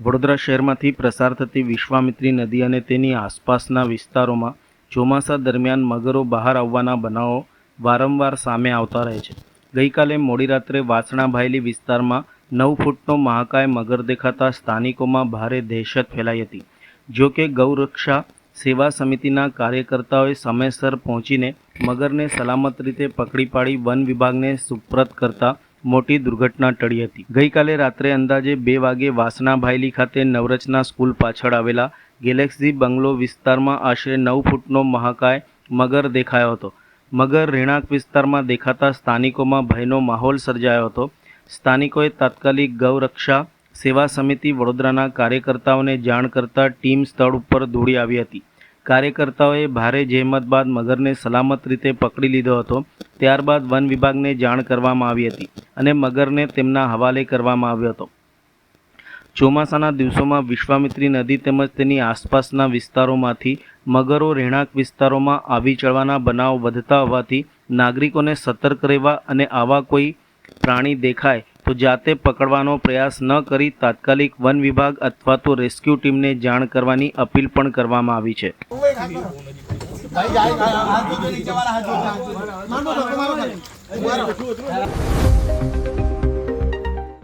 વડોદરા શહેરમાંથી પસાર થતી વિશ્વામિત્રી નદી અને તેની આસપાસના વિસ્તારોમાં ચોમાસા દરમિયાન મગરો બહાર આવવાના બનાવો વારંવાર સામે આવતા રહે છે। ગઈકાલે મોડી રાત્રે વાસણા ભાયલી વિસ્તારમાં 9 ફૂટનો મહાકાય મગર દેખાતા સ્થાનિકોમાં ભારે દહેશત ફેલાઈ હતી। જો કે ગૌરક્ષા સેવા સમિતિના કાર્યકર્તાઓએ સમયસર પહોંચીને મગરને સલામત રીતે પકડી પાડી વન વિભાગને સુપ્રત કરતા મોટી દુર્ઘટના ટળી હતી। ગઈકાલે રાત્રે અંદાજે 2 વાગે વાસણા ભાયલી ખાતે નવરચના સ્કૂલ પાછળ આવેલા ગેલેક્સી બંગલો વિસ્તારમાં આશરે 9 ફૂટનો મહાકાય મગર દેખાયો હતો। મગર રહેણાંક વિસ્તારમાં દેખાતા સ્થાનિકોમાં ભયનો માહોલ સર્જાયો હતો। સ્થાનિકોએ તાત્કાલિક ગૌરક્ષા સેવા સમિતિ વડોદરાના કાર્યકર્તાઓને જાણ કરતા ટીમ સ્થળ ઉપર દોડી આવી હતી। કાર્યકર્તાઓએ ભારે જહેમત બાદ મગરને સલામત રીતે પકડી લીધો હતો। ત્યારબાદ વન વિભાગને જાણ કરવામાં આવી હતી અને મગરને તેમના હવાલે કરવામાં આવ્યો હતો। ચોમાસાના દિવસોમાં વિશ્વામિત્રી નદી તેમજ તેની આસપાસના વિસ્તારોમાંથી મગરો રહેણાંક વિસ્તારોમાં આવી ચડવાના બનાવ વધતા હોવાથી નાગરિકોને સતર્ક રહેવા અને આવા કોઈ પ્રાણી દેખાય તો જાતે પકડવાનો પ્રયાસ ન કરી તાત્કાલિક વન વિભાગ અથવા તો રેસ્ક્યુ ટીમને જાણ કરવાની અપીલ પણ કરવામાં આવી છે। भाई